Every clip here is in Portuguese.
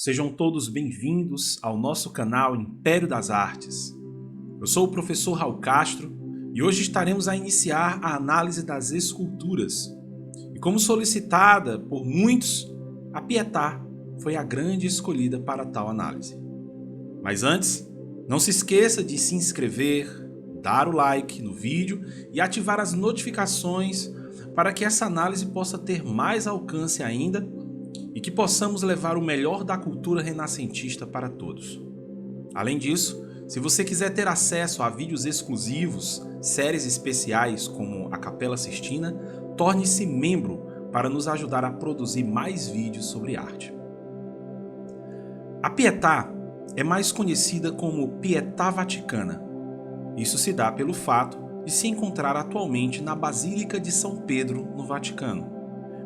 Sejam todos bem-vindos ao nosso canal Império das Artes. Eu sou o professor Raul Castro e hoje estaremos a iniciar a análise das esculturas. E como solicitada por muitos, a Pietà foi a grande escolhida para tal análise. Mas antes, não se esqueça de se inscrever, dar o like no vídeo e ativar as notificações para que essa análise possa ter mais alcance ainda e que possamos levar o melhor da cultura renascentista para todos. Além disso, se você quiser ter acesso a vídeos exclusivos, séries especiais como a Capela Sistina, torne-se membro para nos ajudar a produzir mais vídeos sobre arte. A Pietà é mais conhecida como Pietà Vaticana. Isso se dá pelo fato de se encontrar atualmente na Basílica de São Pedro, no Vaticano,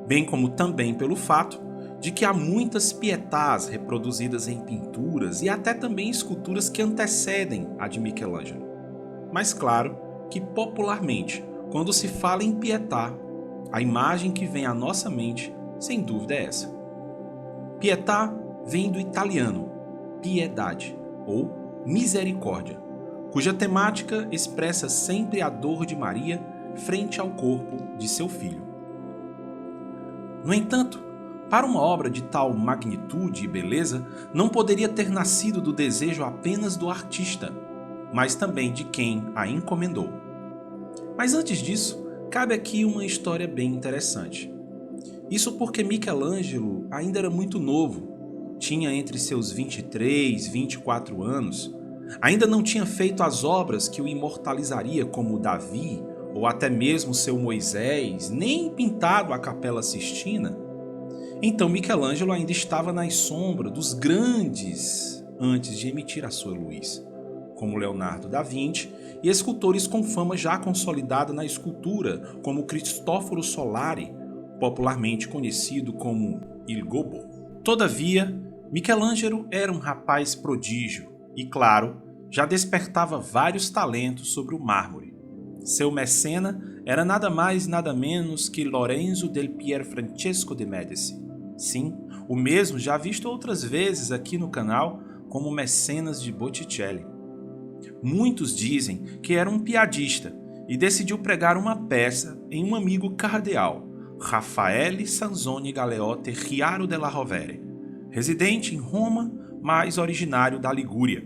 bem como também pelo fato de que há muitas pietás reproduzidas em pinturas e até também esculturas que antecedem a de Michelangelo. Mas claro que popularmente, quando se fala em Pietà, a imagem que vem à nossa mente, sem dúvida é essa. Pietà vem do italiano piedade ou misericórdia, cuja temática expressa sempre a dor de Maria frente ao corpo de seu filho. No entanto, para uma obra de tal magnitude e beleza, não poderia ter nascido do desejo apenas do artista, mas também de quem a encomendou. Mas antes disso, cabe aqui uma história bem interessante. Isso porque Michelangelo ainda era muito novo, tinha entre seus 23 e 24 anos, ainda não tinha feito as obras que o imortalizaria como Davi, ou até mesmo seu Moisés, nem pintado a Capela Sistina. Então Michelangelo ainda estava nas sombras dos grandes antes de emitir a sua luz, como Leonardo da Vinci e escultores com fama já consolidada na escultura, como Cristoforo Solari, popularmente conhecido como Il Gobbo. Todavia, Michelangelo era um rapaz prodígio e, claro, já despertava vários talentos sobre o mármore. Seu mecena era nada mais nada menos que Lorenzo del Pier Francesco de Médici. Sim, o mesmo já visto outras vezes aqui no canal como mecenas de Botticelli. Muitos dizem que era um piadista e decidiu pregar uma peça em um amigo cardeal, Raffaele Sanzoni Galeotti Chiaro della Rovere, residente em Roma, mas originário da Ligúria.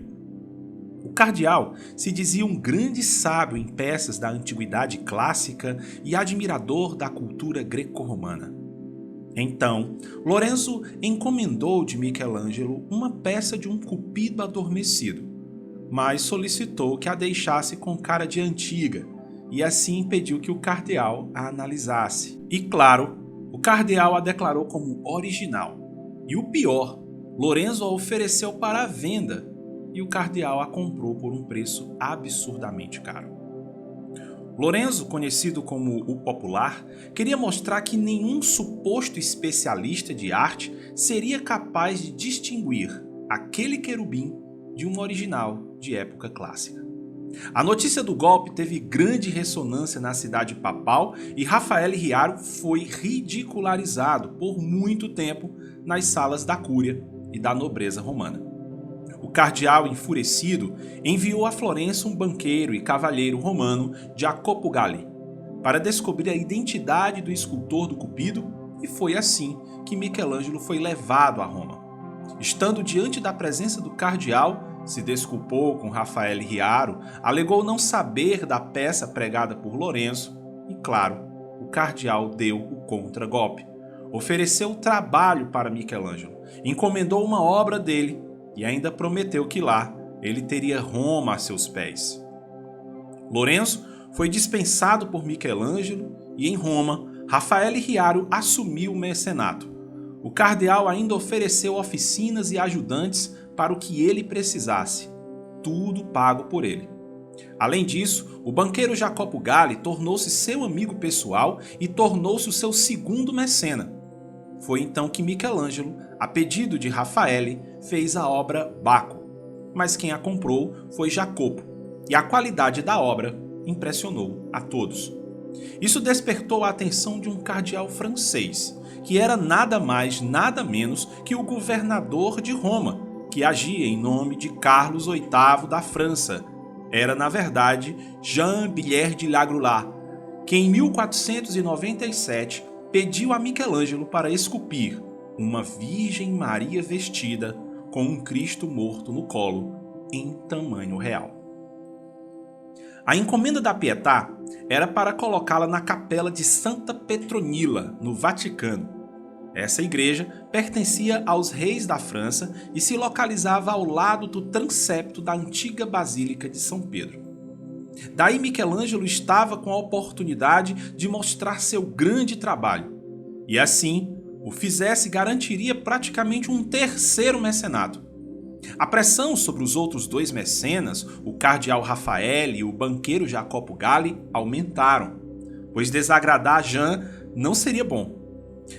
O cardeal se dizia um grande sábio em peças da antiguidade clássica e admirador da cultura greco-romana. Então, Lorenzo encomendou de Michelangelo uma peça de um cupido adormecido, mas solicitou que a deixasse com cara de antiga e assim pediu que o cardeal a analisasse. E claro, o cardeal a declarou como original. E o pior, Lorenzo a ofereceu para a venda e o cardeal a comprou por um preço absurdamente caro. Lorenzo, conhecido como o Popular, queria mostrar que nenhum suposto especialista de arte seria capaz de distinguir aquele querubim de um original de época clássica. A notícia do golpe teve grande ressonância na cidade papal e Raffaele Riaro foi ridicularizado por muito tempo nas salas da cúria e da nobreza romana. O cardeal, enfurecido, enviou a Florença um banqueiro e cavalheiro romano, Jacopo Galli, para descobrir a identidade do escultor do Cupido, e foi assim que Michelangelo foi levado a Roma. Estando diante da presença do cardeal, se desculpou com Raffaele Riaro, alegou não saber da peça pregada por Lorenzo e, claro, o cardeal deu o contragolpe. Ofereceu trabalho para Michelangelo, encomendou uma obra dele e ainda prometeu que lá ele teria Roma a seus pés. Lorenzo foi dispensado por Michelangelo e em Roma, Raffaele Riaro assumiu o mecenato. O cardeal ainda ofereceu oficinas e ajudantes para o que ele precisasse, tudo pago por ele. Além disso, o banqueiro Jacopo Galli tornou-se seu amigo pessoal e tornou-se o seu segundo mecena. Foi então que Michelangelo, a pedido de Raffaele, fez a obra Baco, mas quem a comprou foi Jacopo, e a qualidade da obra impressionou a todos. Isso despertou a atenção de um cardeal francês, que era nada mais, nada menos que o governador de Roma, que agia em nome de Carlos VIII da França. Era, na verdade, Jean Billard de Lagrulat, que em 1497 pediu a Michelangelo para esculpir uma Virgem Maria vestida com um Cristo morto no colo, em tamanho real. A encomenda da Pietà era para colocá-la na capela de Santa Petronila, no Vaticano. Essa igreja pertencia aos reis da França e se localizava ao lado do transepto da antiga Basílica de São Pedro. Daí Michelangelo estava com a oportunidade de mostrar seu grande trabalho, e assim o fizesse garantiria praticamente um terceiro mecenato. A pressão sobre os outros dois mecenas, o cardeal Rafael e o banqueiro Jacopo Galli, aumentaram, pois desagradar Jean não seria bom.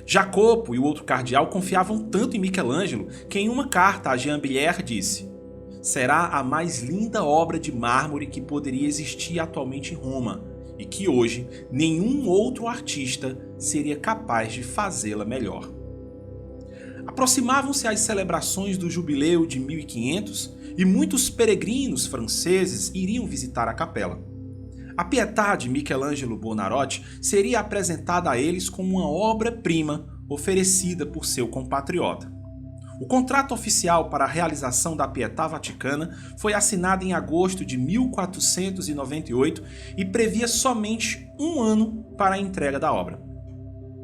Jacopo e o outro cardeal confiavam tanto em Michelangelo que em uma carta a Jean Billard disse: será a mais linda obra de mármore que poderia existir atualmente em Roma e que hoje nenhum outro artista seria capaz de fazê-la melhor. Aproximavam-se as celebrações do jubileu de 1500 e muitos peregrinos franceses iriam visitar a capela. A Pietà de Michelangelo Buonarroti seria apresentada a eles como uma obra-prima oferecida por seu compatriota. O contrato oficial para a realização da Pietà Vaticana foi assinado em agosto de 1498 e previa somente um ano para a entrega da obra.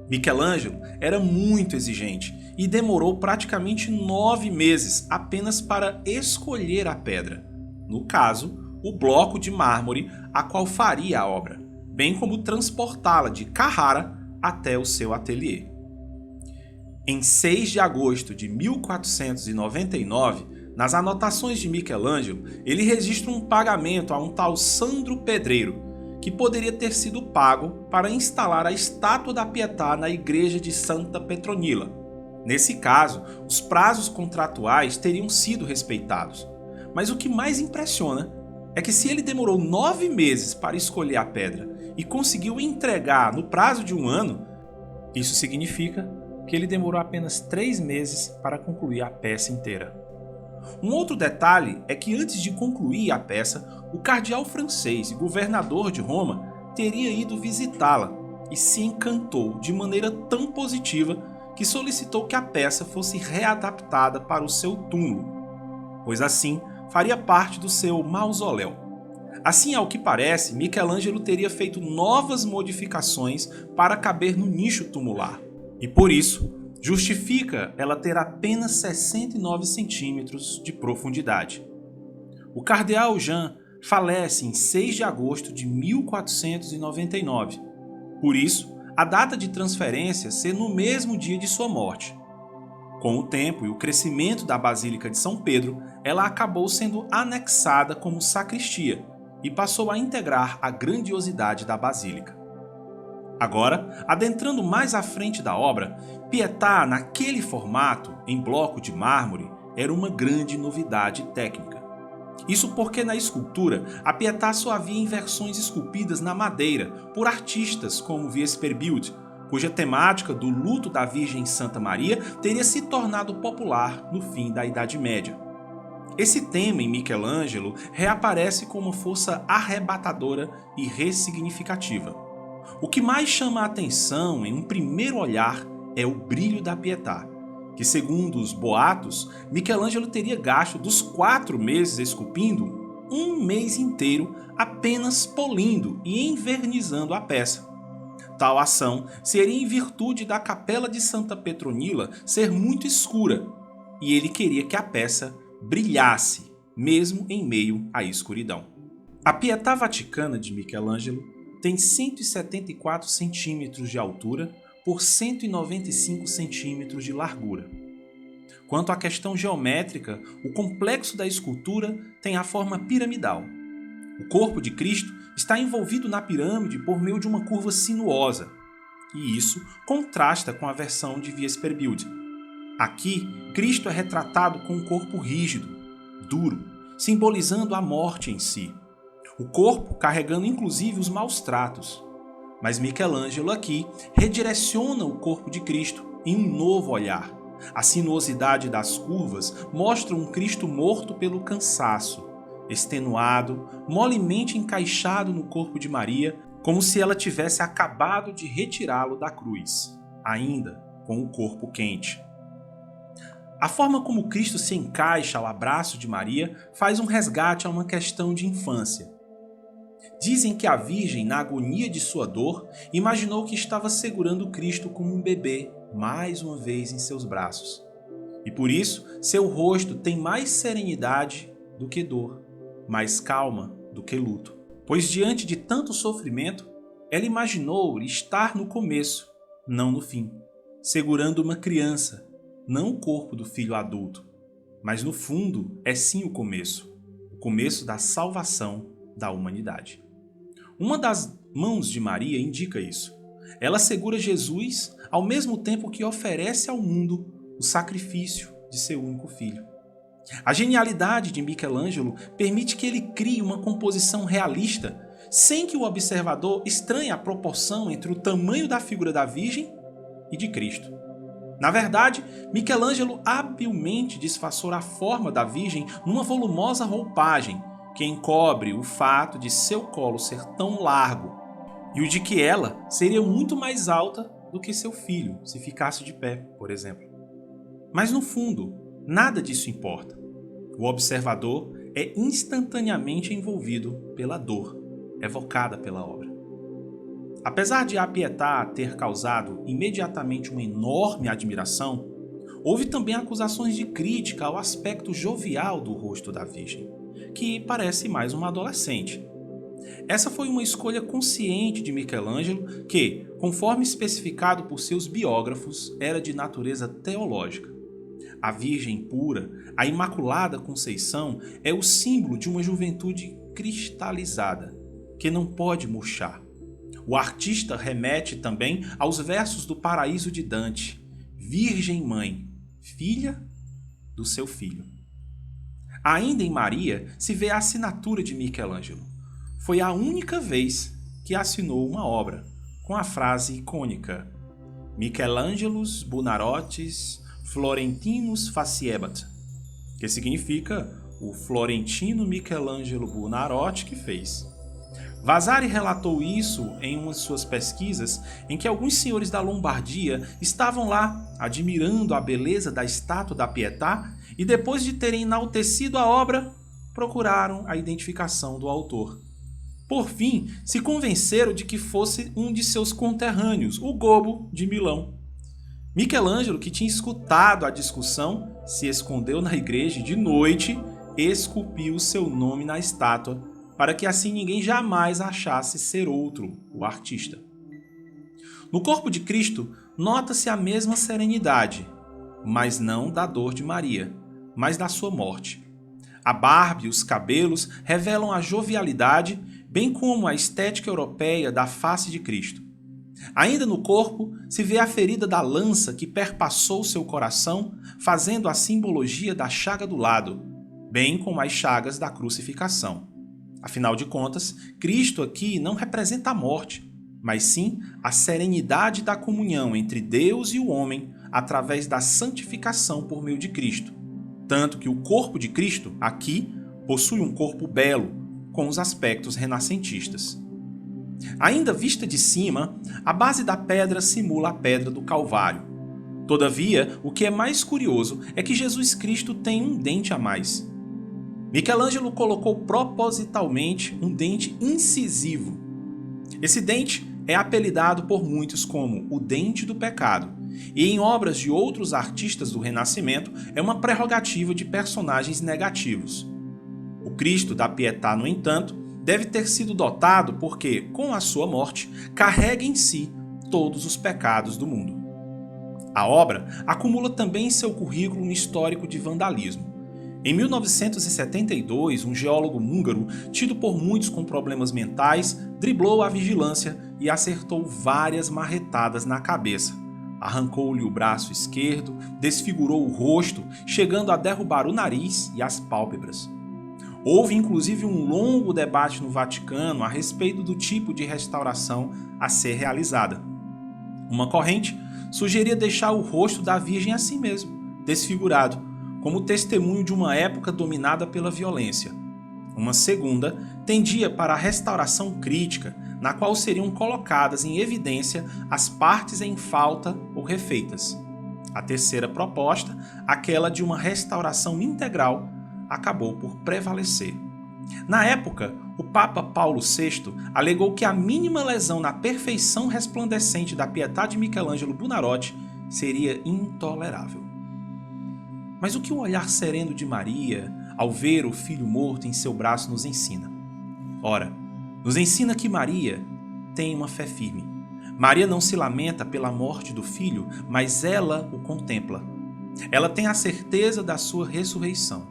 Michelangelo era muito exigente e demorou praticamente 9 meses apenas para escolher a pedra, no caso, o bloco de mármore a qual faria a obra, bem como transportá-la de Carrara até o seu ateliê. Em 6 de agosto de 1499, nas anotações de Michelangelo, ele registra um pagamento a um tal Sandro Pedreiro, que poderia ter sido pago para instalar a estátua da Pietà na igreja de Santa Petronila. Nesse caso, os prazos contratuais teriam sido respeitados. Mas o que mais impressiona é que se ele demorou 9 meses para escolher a pedra e conseguiu entregar no prazo de um ano, isso significa que ele demorou apenas 3 meses para concluir a peça inteira. Um outro detalhe é que antes de concluir a peça, o cardeal francês e governador de Roma teria ido visitá-la e se encantou de maneira tão positiva que solicitou que a peça fosse readaptada para o seu túmulo, pois assim faria parte do seu mausoléu. Assim, ao que parece, Michelangelo teria feito novas modificações para caber no nicho tumular, e por isso justifica ela ter apenas 69 centímetros de profundidade. O cardeal Jean falece em 6 de agosto de 1499, por isso a data de transferência ser no mesmo dia de sua morte. Com o tempo e o crescimento da Basílica de São Pedro, ela acabou sendo anexada como sacristia e passou a integrar a grandiosidade da Basílica. Agora, adentrando mais à frente da obra, Pietà, naquele formato, em bloco de mármore, era uma grande novidade técnica. Isso porque na escultura, a Pietà só havia em versões esculpidas na madeira por artistas como Vesperbild, cuja temática do luto da Virgem Santa Maria teria se tornado popular no fim da Idade Média. Esse tema em Michelangelo reaparece com uma força arrebatadora e ressignificativa. O que mais chama a atenção em um primeiro olhar é o brilho da Pietà, que segundo os boatos, Michelangelo teria gasto dos 4 meses esculpindo, 1 mês inteiro apenas polindo e envernizando a peça. Tal ação seria em virtude da capela de Santa Petronila ser muito escura, e ele queria que a peça brilhasse, mesmo em meio à escuridão. A Pietà Vaticana de Michelangelo tem 174 centímetros de altura por 195 centímetros de largura. Quanto à questão geométrica, o complexo da escultura tem a forma piramidal. O corpo de Cristo está envolvido na pirâmide por meio de uma curva sinuosa, e isso contrasta com a versão de Vesperbild. Aqui, Cristo é retratado com um corpo rígido, duro, simbolizando a morte em si. O corpo carregando inclusive os maus tratos. Mas Michelangelo aqui redireciona o corpo de Cristo em um novo olhar. A sinuosidade das curvas mostra um Cristo morto pelo cansaço, extenuado, molemente encaixado no corpo de Maria, como se ela tivesse acabado de retirá-lo da cruz, ainda com o corpo quente. A forma como Cristo se encaixa ao abraço de Maria faz um resgate a uma questão de infância. Dizem que a Virgem, na agonia de sua dor, imaginou que estava segurando Cristo como um bebê, mais uma vez em seus braços. E por isso, seu rosto tem mais serenidade do que dor, mais calma do que luto. Pois diante de tanto sofrimento, ela imaginou estar no começo, não no fim, segurando uma criança, não o corpo do filho adulto, mas no fundo é sim o começo da salvação da humanidade. Uma das mãos de Maria indica isso. Ela segura Jesus ao mesmo tempo que oferece ao mundo o sacrifício de seu único filho. A genialidade de Michelangelo permite que ele crie uma composição realista sem que o observador estranhe a proporção entre o tamanho da figura da Virgem e de Cristo. Na verdade, Michelangelo habilmente disfarçou a forma da Virgem numa volumosa roupagem que encobre o fato de seu colo ser tão largo e o de que ela seria muito mais alta do que seu filho se ficasse de pé, por exemplo. Mas no fundo, nada disso importa. O observador é instantaneamente envolvido pela dor evocada pela obra. Apesar de a Pietà ter causado imediatamente uma enorme admiração, houve também acusações de crítica ao aspecto jovial do rosto da Virgem, que parece mais uma adolescente. Essa foi uma escolha consciente de Michelangelo que, conforme especificado por seus biógrafos, era de natureza teológica. A Virgem pura, a Imaculada Conceição, é o símbolo de uma juventude cristalizada, que não pode murchar. O artista remete também aos versos do Paraíso de Dante: Virgem Mãe, filha do seu filho. Ainda em Maria se vê a assinatura de Michelangelo. Foi a única vez que assinou uma obra, com a frase icônica Michelangelos Buonarrotis Florentinus faciebat, que significa o florentino Michelangelo Buonarroti que fez. Vasari relatou isso em uma de suas pesquisas, em que alguns senhores da Lombardia estavam lá admirando a beleza da estátua da Pietà e, depois de terem enaltecido a obra, procuraram a identificação do autor. Por fim, se convenceram de que fosse um de seus conterrâneos, o Gobbo de Milão. Michelangelo, que tinha escutado a discussão, se escondeu na igreja e, de noite, esculpiu seu nome na estátua, para que assim ninguém jamais achasse ser outro, o artista. No corpo de Cristo, nota-se a mesma serenidade, mas não da dor de Maria, mas da sua morte. A barba e os cabelos revelam a jovialidade, bem como a estética europeia da face de Cristo. Ainda no corpo se vê a ferida da lança que perpassou seu coração, fazendo a simbologia da chaga do lado, bem como as chagas da crucificação. Afinal de contas, Cristo aqui não representa a morte, mas sim a serenidade da comunhão entre Deus e o homem através da santificação por meio de Cristo. Tanto que o corpo de Cristo, aqui, possui um corpo belo, com os aspectos renascentistas. Ainda vista de cima, a base da pedra simula a pedra do Calvário. Todavia, o que é mais curioso é que Jesus Cristo tem um dente a mais. Michelangelo colocou propositalmente um dente incisivo. Esse dente é apelidado por muitos como o dente do pecado, e em obras de outros artistas do Renascimento é uma prerrogativa de personagens negativos. O Cristo da Pietà, no entanto, deve ter sido dotado porque, com a sua morte, carrega em si todos os pecados do mundo. A obra acumula também em seu currículo um histórico de vandalismo. Em 1972, um geólogo húngaro, tido por muitos com problemas mentais, driblou a vigilância e acertou várias marretadas na cabeça. Arrancou-lhe o braço esquerdo, desfigurou o rosto, chegando a derrubar o nariz e as pálpebras. Houve inclusive um longo debate no Vaticano a respeito do tipo de restauração a ser realizada. Uma corrente sugeria deixar o rosto da Virgem assim mesmo, desfigurado, como testemunho de uma época dominada pela violência. Uma segunda tendia para a restauração crítica, na qual seriam colocadas em evidência as partes em falta ou refeitas. A terceira proposta, aquela de uma restauração integral, acabou por prevalecer. Na época, o Papa Paulo VI alegou que a mínima lesão na perfeição resplandecente da Pietà de Michelangelo Buonarroti seria intolerável. Mas o que o olhar sereno de Maria, ao ver o filho morto em seu braço, nos ensina? Ora, nos ensina que Maria tem uma fé firme. Maria não se lamenta pela morte do filho, mas ela o contempla. Ela tem a certeza da sua ressurreição.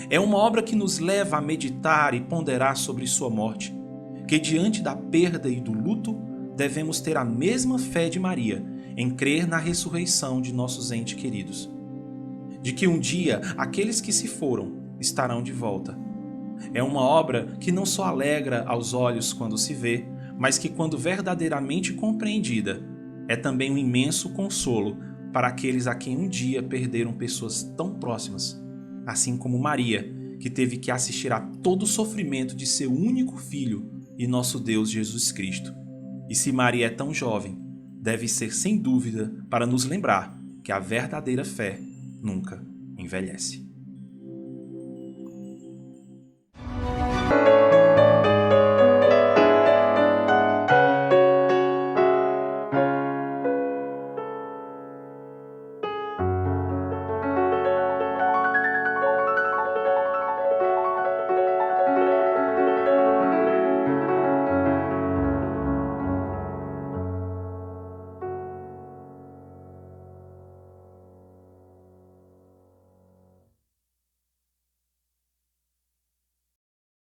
É uma obra que nos leva a meditar e ponderar sobre sua morte, que diante da perda e do luto, devemos ter a mesma fé de Maria em crer na ressurreição de nossos entes queridos. De que um dia aqueles que se foram estarão de volta. É uma obra que não só alegra aos olhos quando se vê, mas que, quando verdadeiramente compreendida, é também um imenso consolo para aqueles a quem um dia perderam pessoas tão próximas, assim como Maria, que teve que assistir a todo o sofrimento de seu único filho e nosso Deus Jesus Cristo. E se Maria é tão jovem, deve ser sem dúvida para nos lembrar que a verdadeira fé nunca envelhece.